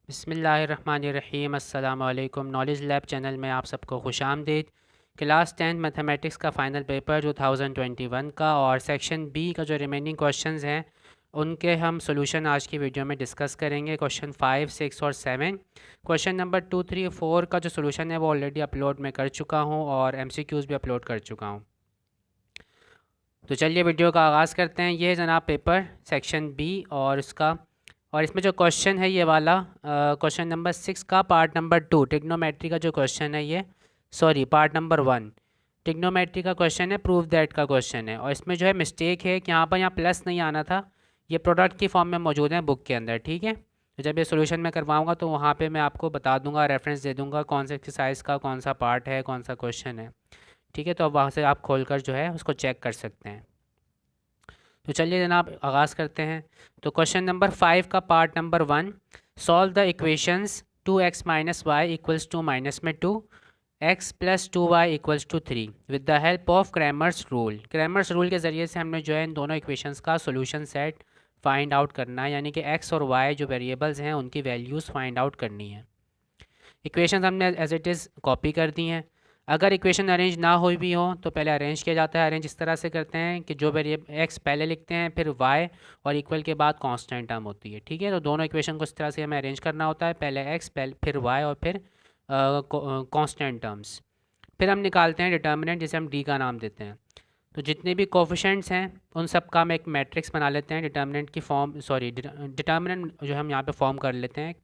बिस्मिल्लाहिर्रहमानिर्रहीम। अस्सलाम वालेकुम। नॉलेज लैब चैनल में आप सबको खुशामदीद। क्लास 10 मैथमेटिक्स का फ़ाइनल पेपर 2021 का और सेक्शन बी का जो रिमेनिंग क्वेश्चंस हैं उनके हम सॉल्यूशन आज की वीडियो में डिस्कस करेंगे। क्वेश्चन 5, 6 और 7। क्वेश्चन नंबर 2, 3, 4 का जो सॉल्यूशन है वो ऑलरेडी अपलोड मैं कर चुका हूँ और एमसीक्यूज़ भी अपलोड कर चुका हूँ। तो चलिए वीडियो का आगाज़ करते हैं। ये है जनाब पेपर सेक्शन बी और इसमें जो क्वेश्चन है ये वाला क्वेश्चन नंबर 6 का पार्ट नंबर 2 ट्रिग्नोमेट्री का जो क्वेश्चन है ये पार्ट नंबर 1 ट्रिग्नोमेट्री का क्वेश्चन है, प्रूव दैट का क्वेश्चन है। और इसमें जो है मिस्टेक है कि यहाँ प्लस नहीं आना था, ये प्रोडक्ट की फॉर्म में मौजूद है बुक के अंदर। ठीक है, तो जब ये सोल्यूशन मैं करवाऊँगा तो वहाँ पर मैं आपको बता दूँगा, रेफरेंस दे दूँगा कौन से एक्सरसाइज का कौन सा पार्ट है, कौन सा क्वेश्चन है। ठीक है, तो अब वहाँ से आप खोल कर जो है उसको चेक कर सकते हैं। तो चलिए जनाब आगाज़ करते हैं। तो क्वेश्चन नंबर 5 का part number 1, solve the equations 2x minus Y equals to minus में 2, x plus 2y equals to 3 with the help of Cramer's rule. Cramer's rule के ज़रिए से हमने जो है इन दोनों इक्वेशंस का सोल्यूशन सेट फाइंड आउट करना है, यानी कि x और y जो वेरिएबल्स हैं उनकी वैल्यूज़ फाइंड आउट करनी है। इक्वेशन हमने एज इट इज़ कॉपी कर दी हैं। अगर इक्वेशन अरेंज ना हुई भी हो तो पहले अरेंज किया जाता है। अरेंज इस तरह से करते हैं कि जो वेरिएबल एक्स पहले लिखते हैं, फिर वाई और इक्वल के बाद कांस्टेंट टर्म होती है। ठीक है, तो दोनों इक्वेशन को इस तरह से हमें अरेंज करना होता है, पहले एक्स पहले फिर वाई और फिर कांस्टेंट टर्म्स। फिर हम निकालते हैं डिटर्मिनेंट, जिसे हम डी का नाम देते हैं। तो जितने भी कोफिशेंट्स हैं उन सब का हम एक मैट्रिक्स बना लेते हैं। डिटर्मिनेंट की फॉर्म डिटर्मिनेंट जो हम यहाँ पे फॉर्म कर लेते हैं।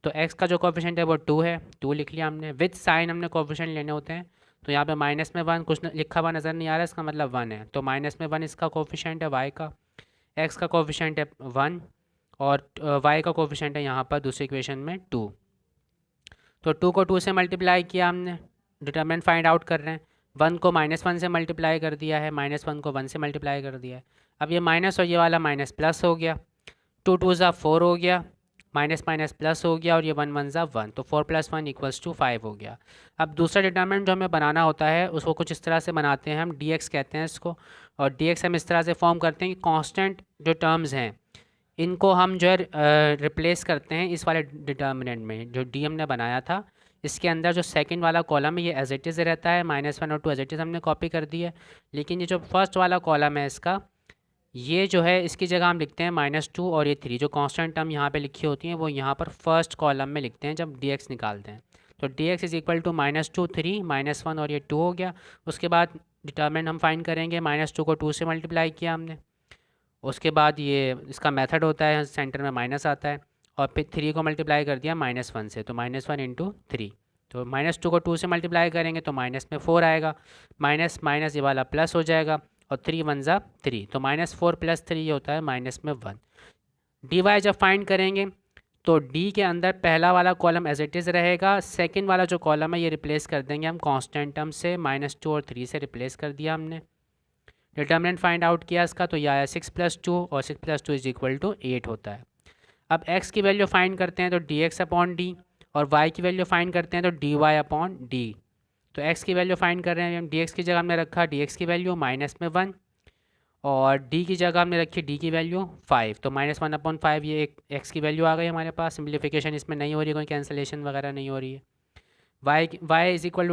तो x का जो कोफिशेंट है वो 2 है, 2 लिख लिया हमने। विद साइन हमने कोफिशेंट लेने होते हैं। तो यहाँ पे माइनस में 1 कुछ लिखा हुआ नज़र नहीं आ रहा है, इसका मतलब 1 है। तो माइनस में 1 इसका कोफिशेंट है y का, x का कोफिशेंट है 1 और y का कोफिशेंट है यहाँ पर दूसरी इक्वेशन में 2। तो 2 को 2 से मल्टीप्लाई किया हमने, डिटरमिनेंट फाइंड आउट कर रहे हैं। 1 को -1 से मल्टीप्लाई कर दिया है, -1 को 1 से मल्टीप्लाई कर दिया है। अब ये माइनस और ये वाला माइनस प्लस हो गया, 2 2 ज़ा 4 हो गया, माइनस माइनस प्लस हो गया और ये 1 1 ज़ा 1, तो 4 + 1 = 5 हो गया। अब दूसरा डिटरमिनेंट जो हमें बनाना होता है उसको कुछ इस तरह से बनाते हैं, हम dx कहते हैं इसको। और dx हम इस तरह से फॉर्म करते हैं कि कांस्टेंट जो टर्म्स हैं इनको हम जो है रिप्लेस करते हैं इस वाले डिटर्मिनेंट में। जो डी हमने बनाया था इसके अंदर जो सेकंड वाला कॉलम है ये एज इट इज़ रहता है, -1 और 2 एज इट इज़ हमने कॉपी कर दी है। लेकिन ये जो फर्स्ट वाला कॉलम है इसका, ये जो है इसकी जगह हम लिखते हैं -2 और ये 3, जो कांस्टेंट टर्म यहाँ पे लिखी होती हैं वो यहाँ पर फर्स्ट कॉलम में लिखते हैं जब dx निकालते हैं। तो dx = -2 3 -1 और ये 2 हो गया। उसके बाद डिटर्मिनेंट हम फाइंड करेंगे, -2 को 2 से मल्टीप्लाई किया हमने। उसके बाद ये इसका मेथड होता है, सेंटर में माइनस आता है और फिर 3 को मल्टीप्लाई कर दिया -1 से, तो -1 × 3। तो -2 को 2 से मल्टीप्लाई करेंगे तो माइनस में 4 आएगा, माइनस माइनस ये वाला प्लस हो जाएगा और 3 1 ज़ा 3, तो -4 + 3 ये होता है -1। डी वाई जब फाइंड करेंगे तो डी के अंदर पहला वाला कॉलम एज इट इज़ रहेगा, सेकंड वाला जो कॉलम है ये रिप्लेस कर देंगे हम कांस्टेंट टर्म से, -2 और 3 से रिप्लेस कर दिया हमने। डिटर्मिनेंट फाइंड आउट किया इसका, तो यह आया 6 + 2 और 6 + 2 = 8 होता है। अब x की वैल्यू फाइंड करते हैं तो dx/d और y की वैल्यू फाइंड करते हैं तो dy/d। तो x की वैल्यू फाइंड कर रहे हैं हम, dx की जगह हमने रखा dx की वैल्यू -1 और d की जगह हमने रखी d की वैल्यू 5, तो -1/5 ये एक x की वैल्यू आ गई हमारे पास। सिंप्लीफिकेशन इसमें नहीं हो रही, कोई कैंसलेशन वगैरह नहीं हो रही है। y =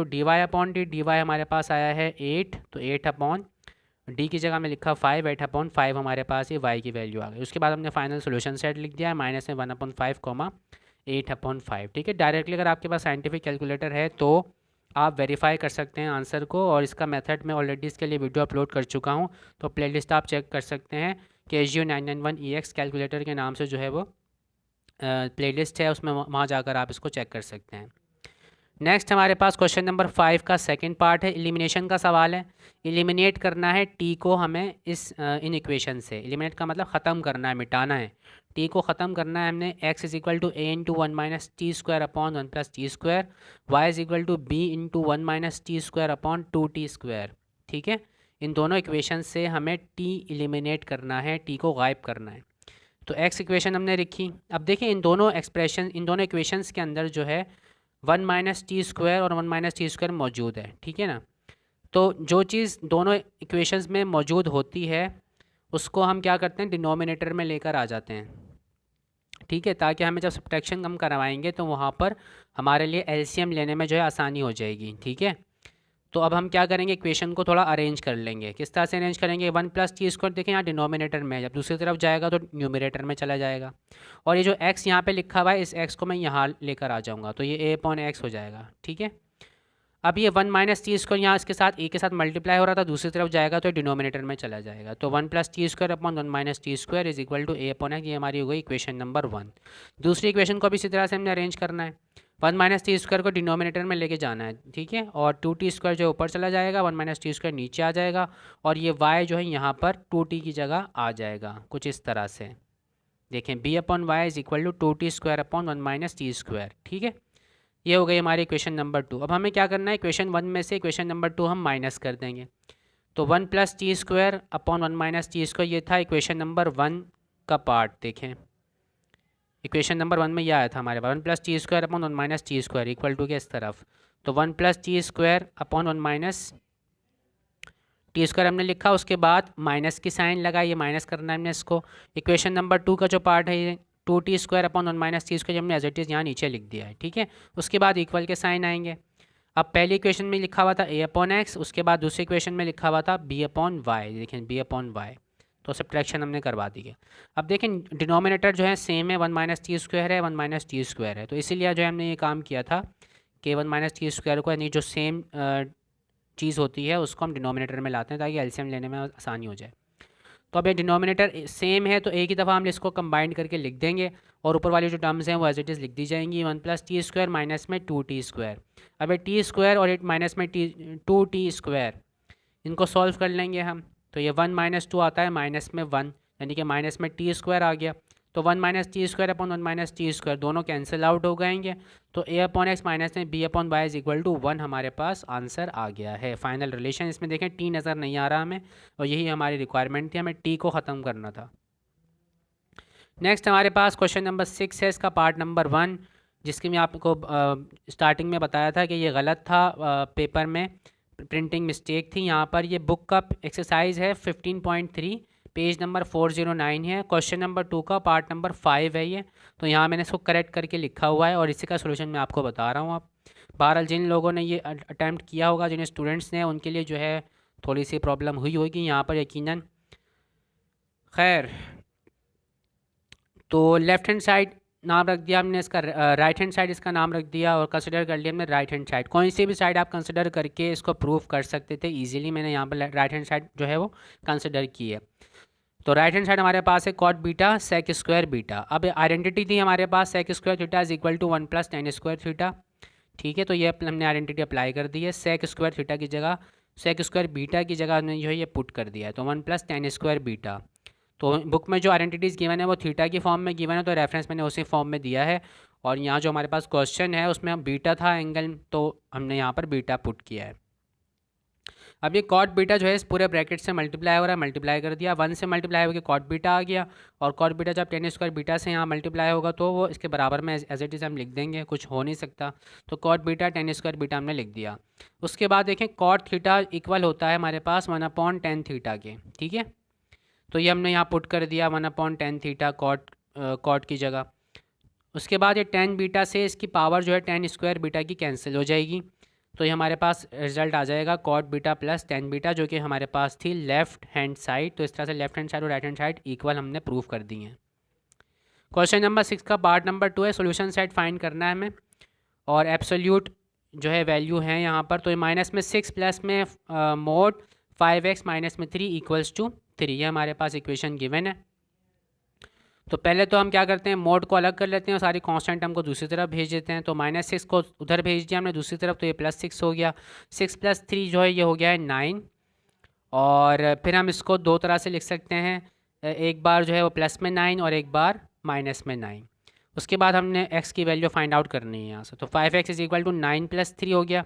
dy/d, dy हमारे पास आया है 8, तो 8/d की जगह में लिखा 5, 8/5 हमारे पास ये y की वैल्यू आ गई। उसके बाद हमने फाइनल सोल्यूशन सेट लिख दिया है, -1/5, 8/5। ठीक है, डायरेक्टली अगर आपके पास साइंटिफिक कैलकुलेटर है तो आप वेरीफाई कर सकते हैं आंसर को, और इसका मेथड मैं ऑलरेडी इसके लिए वीडियो अपलोड कर चुका हूँ। तो प्लेलिस्ट आप चेक कर सकते हैं कि HU991EX कैलकुलेटर के नाम से जो है वो प्लेलिस्ट है, उसमें वहाँ जाकर आप इसको चेक कर सकते हैं। नेक्स्ट हमारे पास क्वेश्चन नंबर 5 का सेकंड पार्ट है, एलिमिनेशन का सवाल है। एलिमिनेट करना है टी को हमें इस इन इक्वेशन से। एलिमिनेट का मतलब ख़त्म करना है, मिटाना है। टी को ख़त्म करना है हमने। x = a × 1 - t² / 1 + t², y = b × 1 - t² / 2t²। ठीक है, इन दोनों इक्वेशन से हमें टी एलिमिनेट करना है, टी को गायब करना है। तो x इक्वेशन हमने लिखी। अब देखिए इन दोनों इक्वेशंस के अंदर जो है 1 - t² और 1 - t² मौजूद है। ठीक है ना, तो जो चीज़ दोनों इक्वेशंस में मौजूद होती है उसको हम क्या करते हैं, डिनोमिनेटर में लेकर आ जाते हैं। ठीक है, ताकि हमें जब सब्ट्रैक्शन हम करवाएंगे तो वहाँ पर हमारे लिए एलसीएम लेने में जो है आसानी हो जाएगी। ठीक है, तो अब हम क्या करेंगे, इक्वेशन को थोड़ा अरेंज कर लेंगे। किस तरह से अरेंज करेंगे, 1+t² देखें यहाँ डिनोमिनेटर में, जब दूसरी तरफ जाएगा तो न्यूमरेटर में चला जाएगा। और ये जो x यहाँ पे लिखा हुआ है, इस x को मैं यहाँ लेकर आ जाऊँगा, तो ये a/x हो जाएगा। ठीक है, अब ये 1-t² यहाँ इसके साथ a के साथ मल्टीप्लाई हो रहा था, दूसरी तरफ जाएगा तो डिनोमिनेटर में चला जाएगा। तो 1+t²/1 - t² a/x, ये हमारी हो गई इक्वेशन नंबर 1। दूसरी इक्वेशन को भी इसी तरह से हमने अरेंज करना है। 1-t² को डिनोमिनेटर में लेके जाना है। ठीक है, और 2t² जो ऊपर चला जाएगा, 1-t² नीचे आ जाएगा, और ये y जो है यहाँ पर 2t की जगह आ जाएगा, कुछ इस तरह से। देखें b/y = 2t²/1 - t²। ठीक है, ये हो गई हमारी इक्वेशन नंबर 2। अब हमें क्या करना है, इक्वेशन 1 में से इक्वेशन नंबर 2 हम माइनस कर देंगे। तो 1+t²/1 - t², ये था इक्वेशन नंबर 1 का पार्ट। देखें इक्वेशन नंबर 1 में यह आया था हमारे पास, 1+t²/1 - t² इक्वल टू के इस तरफ। तो 1+t²/1 - t² हमने लिखा, उसके बाद माइनस की साइन लगा, ये माइनस करना है हमने इसको। इक्वेशन नंबर 2 का जो पार्ट है ये 2t²/1 - t² हमने एज इट इज़ यहाँ नीचे लिख दिया है। ठीक है, उसके बाद इक्वल के साइन आएंगे। अब पहली इक्वेशन में लिखा हुआ था a/x, उसके बाद दूसरी इक्वेशन में लिखा हुआ था b/y। देखें b/y, तो सब्ट्रैक्शन हमने करवा दी है। अब देखें डिनोमिनेटर जो है सेम है, 1 - t² है, 1 - t² है, तो इसीलिए जो है हमने ये काम किया था कि 1 - t² को, यानी जो सेम चीज़ होती है उसको हम डिनोमिनेटर में लाते हैं ताकि एलसीएम लेने में आसानी हो जाए। तो अब ये डिनोमिनेटर सेम है, तो एक ही दफ़ा हम इसको कंबाइंड करके लिख देंगे, और ऊपर वाली जो टर्म्स हैं वो एज इट इज़ लिख दी जाएंगी। 1+t² माइनस में 2t²। अब ये t² और 8 माइनस में 2t², इनको सॉल्व कर लेंगे हम। तो ये 1 - 2 आता है माइनस में 1, यानी कि माइनस में t² आ गया। तो 1 - t²/1 - t² दोनों कैंसिल आउट हो गएंगे। तो a/x माइनस में b/y = 1 हमारे पास आंसर आ गया है। फाइनल रिलेशन इसमें देखें t नज़र नहीं आ रहा हमें, और यही हमारी रिक्वायरमेंट थी, हमें t को ख़त्म करना था। नेक्स्ट हमारे पास क्वेश्चन नंबर 6 है, इसका पार्ट नंबर 1, जिसकी मैं आपको स्टार्टिंग में बताया था कि ये गलत था, पेपर में प्रिंटिंग मिस्टेक थी। यहाँ पर ये बुक का एक्सरसाइज है 15.3, पेज नंबर 409 है। क्वेश्चन नंबर 2 का पार्ट नंबर 5 है ये, तो यहाँ मैंने इसको करेक्ट करके लिखा हुआ है और इसी का सोल्यूशन मैं आपको बता रहा हूँ। आप बहरहाल जिन लोगों ने ये अटैम्प्ट किया होगा, जिन स्टूडेंट्स ने, उनके लिए जो है थोड़ी सी प्रॉब्लम हुई होगी यहाँ पर यकीनन। खैर, तो लेफ़्ट हैंड साइड नाम रख दिया हमने इसका, राइट हैंड साइड इसका नाम रख दिया, और कंसिडर कर लिया हमने राइट हैंड साइड। कोई सी भी साइड आप कंसिडर करके इसको प्रूव कर सकते थे इजीली, मैंने यहाँ पर राइट हैंड साइड जो है वो कंसिडर की है। तो राइट हैंड साइड हमारे पास है cot बीटा sec² बीटा। अब आइडेंटिटी थी हमारे पास sec² थीटा = 1 + tan² थीटा। ठीक है, तो ये हमने आइडेंटिटी अप्लाई कर दी है। sec² थीटा की जगह, sec² बीटा की जगह हमने जो है ये पुट कर दिया है, तो 1 + tan² बीटा। तो बुक में जो आइडेंटिटीज़ गिवन है वो थीटा की फॉर्म में गिवन है, तो रेफरेंस मैंने उसी फॉर्म में दिया है। और यहाँ जो हमारे पास क्वेश्चन है उसमें बीटा था एंगल, तो हमने यहाँ पर बीटा पुट किया है। अब ये cot बीटा जो है इस पूरे ब्रैकेट से मल्टीप्लाई हो रहा है, मल्टीप्लाई कर दिया, 1 से मल्टीप्लाई होकर cot बीटा आ गया, और cot बीटा जब tan² बीटा से यहाँ मल्टीप्लाई होगा तो वो इसके बराबर में एज इट इज़ हम लिख देंगे, कुछ हो नहीं सकता। तो cot बीटा tan² बीटा हमने लिख दिया। उसके बाद देखें cot थीटा इक्वल होता है हमारे पास 1/tan थीटा के। ठीक है, तो ये हमने यहाँ पुट कर दिया 1/tan थीटा cot की जगह। उसके बाद ये tan बीटा से इसकी पावर जो है tan² बीटा की कैंसिल हो जाएगी, तो ये हमारे पास रिजल्ट आ जाएगा cot beta plus tan beta, जो कि हमारे पास थी लेफ़्ट हैंड साइड। तो इस तरह से लेफ़्ट हैंड साइड और राइट हैंड साइड इक्वल हमने प्रूव कर दी हैं। क्वेश्चन नंबर 6 का पार्ट नंबर 2 है, सोल्यूशन साइड फाइंड करना है हमें, और एब्सोल्यूट जो है वैल्यू है यहाँ पर। तो ये माइनस में 6 प्लस में मोड 5x माइनस में 3 = 3, ये हमारे पास इक्वेशन गिवन है। तो पहले तो हम क्या करते हैं, मोड को अलग कर लेते हैं और सारी कांस्टेंट हमको दूसरी तरफ भेज देते हैं। तो -6 को उधर भेज दिया हमने दूसरी तरफ, तो ये +6 हो गया। 6 + 3 जो है ये हो गया है 9, और फिर हम इसको दो तरह से लिख सकते हैं, एक बार जो है वो प्लस में 9 और एक बार माइनस में 9। उसके बाद हमने x की वैल्यू फाइंड आउट करनी है यहाँ से। तो 5x = 9 + 3 हो गया,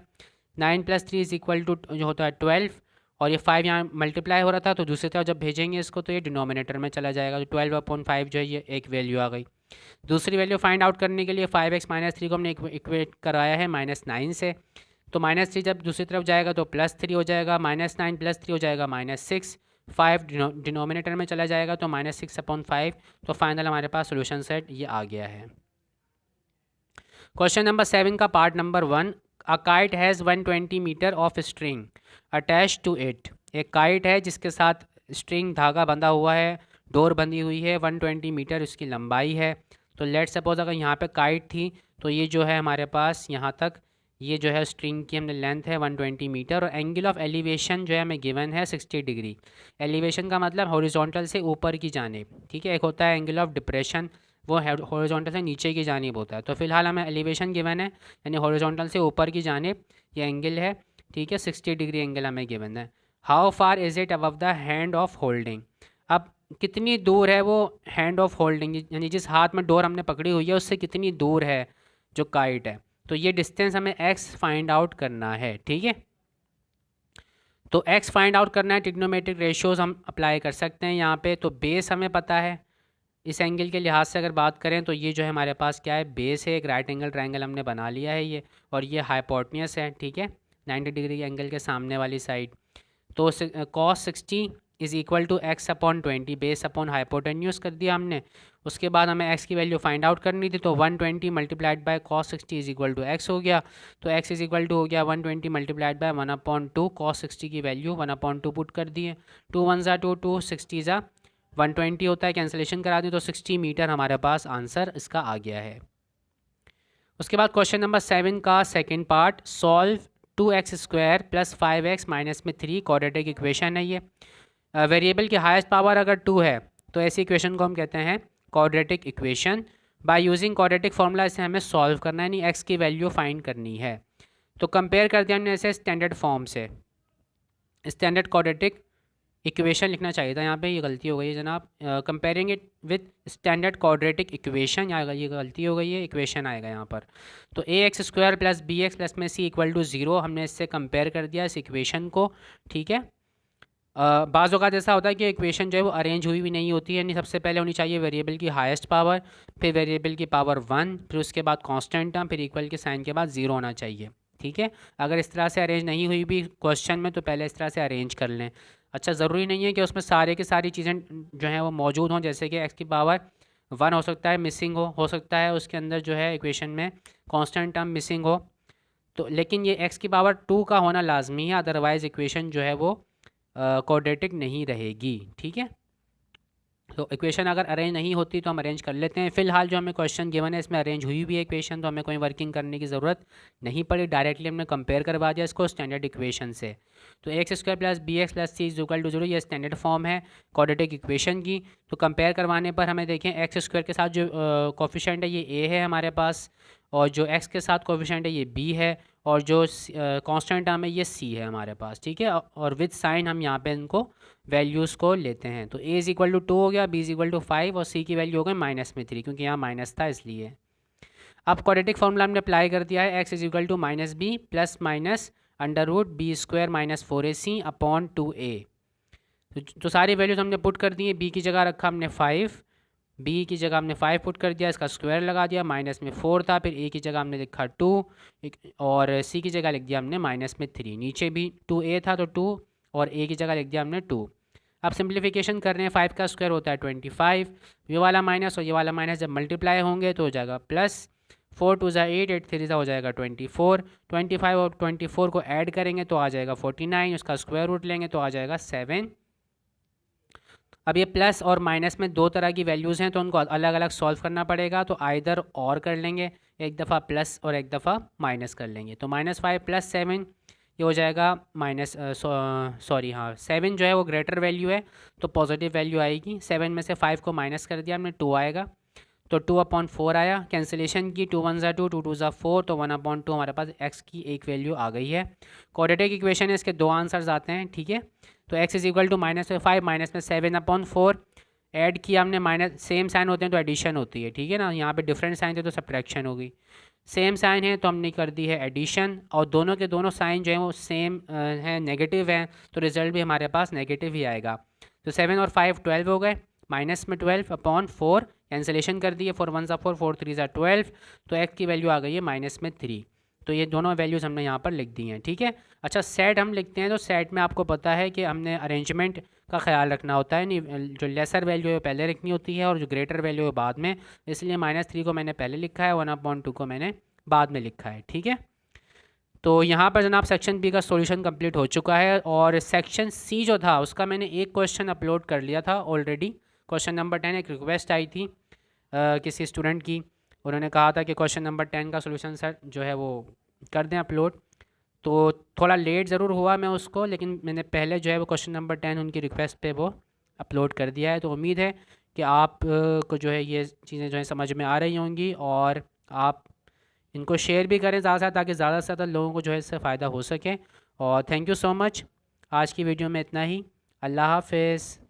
9 + 3 = जो होता है 12, और ये 5 यहाँ मल्टीप्लाई हो रहा था, तो दूसरी तरफ जब भेजेंगे इसको तो ये डिनोमिनेटर में चला जाएगा, तो 12/5 जो है ये एक वैल्यू आ गई। दूसरी वैल्यू फाइंड आउट करने के लिए 5x - 3 को हमने इक्वेट कराया है -9 से, तो -3 जब दूसरी तरफ जाएगा तो +3 हो जाएगा, -9 + 3 हो जाएगा -6, 5 डिनोमिनेटर में चला जाएगा तो -6/5। तो फाइनल हमारे पास सोल्यूशन सेट ये आ गया है। क्वेश्चन नंबर 7 का part number 1, a kite has 120 metre of string attach to it. एक काइट है जिसके साथ स्ट्रिंग धागा बंधा हुआ है, डोर बंधी हुई है, 120 मीटर उसकी लंबाई है। तो लेट सपोज अगर यहाँ पे काइट थी तो ये जो है हमारे पास यहाँ तक ये जो है स्ट्रिंग की हमने लेंथ है 120 मीटर, और एंगल ऑफ एलिवेशन जो है हमें गिवन है 60 डिग्री। एलिवेशन का मतलब हॉरिजॉन्टल से ऊपर की जानिब, ठीक है। एक होता है एंगल ऑफ डिप्रेशन, वो हॉरिजॉन्टल से नीचे की जानिब होता है। तो फिलहाल हमें एलिवेशन गिवन है, यानी हॉरिजॉन्टल से ऊपर की जानिब ये एंगल है, ठीक है। 60 डिग्री एंगल हमें गिवन है। How far is it above the hand of holding. अब कितनी दूर है वो हैंड ऑफ होल्डिंग, यानी जिस हाथ में डोर हमने पकड़ी हुई है उससे कितनी दूर है जो काइट है। तो ये डिस्टेंस हमें एक्स फाइंड आउट करना है, ठीक है। तो एक्स फाइंड आउट करना है, ट्रिग्नोमेट्रिक रेशियोज हम अप्लाई कर सकते हैं यहाँ पे। तो बेस हमें पता है, इस एंगल के लिहाज से अगर बात करें तो ये जो है हमारे पास क्या है, बेस है, एक राइट एंगल ट्रायंगल हमने बना लिया है ये, और ये हाइपोटेन्यूस है, ठीक है, 90 डिग्री एंगल के सामने वाली साइड। तो cos 60 is equal to x/20 base upon hypotenuse कर दिया हमने। उसके बाद हमें x की वैल्यू फाइंड आउट करनी थी, तो 120 multiplied by cos 60 is equal to x हो गया। तो x इज़ इक्वल टू हो गया 120 मल्टीप्लाइड बाय 1/2, cos 60 की वैल्यू 1/2 पुट कर दिए। 2 1 ज़ा 2, 2 60 ज़ा 120 होता है, कैंसिलेशन करा दी तो 60 मीटर हमारे पास आंसर इसका आ गया है। उसके बाद क्वेश्चन नंबर 7 का second part, solve 2x² + 5x - 3 quadratic equation है ये। वेरिएबल की हाईएस्ट पावर अगर 2 है तो ऐसी इक्वेशन को हम कहते हैं quadratic equation. By using quadratic formula इसे हमें सॉल्व करना है, यानी एक्स की वैल्यू फाइंड करनी है। तो कंपेयर कर दिया हमने इसे स्टैंडर्ड फॉर्म से, स्टैंडर्ड क्वाड्रेटिक इक्वेशन लिखना चाहिए था, यहाँ पे ये गलती हो गई है जनाब। Comparing it with standard quadratic equation, यहाँ ये गलती हो गई है, इक्वेशन आएगा यहाँ पर। तो ax² + bx + c = 0 हमने इससे कंपेयर कर दिया इस इक्वेशन को, ठीक है। बाज़ औक़ात ऐसा होता है कि इक्वेशन जो है वो अरेंज हुई भी नहीं होती है, यानी सबसे पहले होनी चाहिए वेरिएबल की हाईएस्ट पावर, फिर वेरिएबल की पावर 1, फिर उसके बाद कांस्टेंट टर्म, फिर इक्वल के साइन के बाद 0 होना चाहिए, ठीक है। अगर इस तरह से अरेंज नहीं हुई भी क्वेश्चन में तो पहले इस तरह से अरेंज कर लें। अच्छा, ज़रूरी नहीं है कि उसमें सारे की सारी चीज़ें जो हैं वो मौजूद हों, जैसे कि एक्स की पावर 1 हो सकता है मिसिंग हो सकता है उसके अंदर जो है इक्वेशन में कांस्टेंट टर्म मिसिंग हो। तो लेकिन ये एक्स की पावर 2 का होना लाजमी है, अदरवाइज़ इक्वेशन जो है वो क्वाड्रेटिक नहीं रहेगी, ठीक है। तो इक्वेशन अगर अरेंज नहीं होती तो हम अरेंज कर लेते हैं। फिलहाल जो हमें क्वेश्चन गिवन है इसमें अरेंज हुई भी है इक्वेशन, तो हमें कोई वर्किंग करने की ज़रूरत नहीं पड़ी, डायरेक्टली हमने कंपेयर करवा दिया इसको स्टैंडर्ड इक्वेशन से। तो x² + bx + c = 0 ये स्टैंडर्ड फॉर्म है क्वाड्रेटिक इक्वेशन की। तो कंपेयर करवाने पर हमें देखें x² के साथ जो कोफिशिएंट है ये a है हमारे पास, और जो x के साथ कोफिशिएंट है ये b है, और जो कांस्टेंट टर्म है ये c है हमारे पास, ठीक है। और विद साइन हम यहाँ पे इनको वैल्यूज़ को लेते हैं। तो a = 2 हो गया, b = 5 और c की वैल्यू हो गई -3, क्योंकि यहाँ माइनस था इसलिए। अब क्वाड्रेटिक फार्मूला हमने अप्लाई कर दिया है, x = -b + √b² - 4ac/2a। तो सारी वैल्यूज़ हमने पुट कर दी है। b की जगह रखा हमने 5, b की जगह हमने 5 पुट कर दिया, इसका स्क्वायर लगा दिया, माइनस में 4 था, फिर a की जगह हमने लिखा 2 और c की जगह लिख दिया हमने -3। नीचे भी 2a था तो 2 और a की जगह लिख दिया हमने 2। अब सिंप्लीफिकेशन कर रहे हैं, 5 का स्क्वायर होता है 25, ये वाला माइनस और ये वाला माइनस जब मल्टीप्लाई होंगे तो हो जाएगा प्लस, 4 2 = 8, 8 3 हो जाएगा 24, 25 और 24 को ऐड करेंगे तो आ जाएगा 49, उसका स्क्वायर रूट लेंगे तो आ जाएगा 7। अब ये प्लस और माइनस में दो तरह की वैल्यूज़ हैं तो उनको अलग अलग सॉल्व करना पड़ेगा, तो आइदर और कर लेंगे, एक दफ़ा प्लस और एक दफ़ा माइनस कर लेंगे। तो -5 + 7 ये हो जाएगा हाँ 7 जो है वो ग्रेटर वैल्यू है तो पॉजिटिव वैल्यू आएगी। 7 में से 5 को माइनस कर दिया हमने, 2 आएगा, तो 2/4 आया। कैंसिलेशन की, 2 1 ज़ा 2, 2 2 ज़ा 4, तो 1/2 हमारे पास x की एक वैल्यू आ गई है। क्वाड्रेटिक इक्वेशन है, इसके दो आंसर्स आते हैं, ठीक है। तो x = -5 माइनस में 7/4 ऐड किया हमने, माइनस सेम साइन होते हैं तो एडिशन होती है, ठीक है ना। यहाँ पे डिफरेंट साइन थे तो सब्ट्रैक्शन होगी, सेम साइन है तो हमने कर दी है एडिशन, और दोनों के दोनों साइन जो हैं वो सेम हैं, नेगेटिव हैं, तो रिजल्ट भी हमारे पास नेगेटिव ही आएगा। तो 7 और 5 12 हो गए, माइनस में 12/4 कैंसिलेशन कर दिए, 4 1 ज़ा 4, 4 3 ज़ा 12, तो x की वैल्यू आ गई है -3। तो ये दोनों वैल्यूज़ हमने यहाँ पर लिख दी हैं, ठीक है। अच्छा, सेट हम लिखते हैं तो सेट में आपको पता है कि हमने अरेंजमेंट का ख्याल रखना होता है, नहीं जो लेसर वैल्यू है पहले रखनी होती है और जो ग्रेटर वैल्यू है बाद में, इसलिए -3 को मैंने पहले लिखा है, 1/2 को मैंने बाद में लिखा है, ठीक है। तो यहाँ पर जनाब सेक्शन बी का सॉल्यूशन कंप्लीट हो चुका है और सेक्शन सी जो था उसका मैंने एक क्वेश्चन अपलोड कर लिया था ऑलरेडी। क्वेश्चन नंबर 10 एक रिक्वेस्ट आई थी किसी स्टूडेंट की, उन्होंने कहा था कि क्वेश्चन नंबर 10 का सॉल्यूशन सर जो है वो कर दें अपलोड। तो थोड़ा लेट ज़रूर हुआ मैं उसको, लेकिन मैंने पहले जो है वो क्वेश्चन नंबर 10 उनकी रिक्वेस्ट पे वो अपलोड कर दिया है। तो उम्मीद है कि आप को जो है ये चीज़ें जो है समझ में आ रही होंगी और आप इनको शेयर भी करें ज़्यादा ताकि ज़्यादा से ज़्यादा लोगों को जो है इससे फ़ायदा हो सके। और थैंक यू सो मच, आज की वीडियो में इतना ही। अल्लाह हाफ़िज़।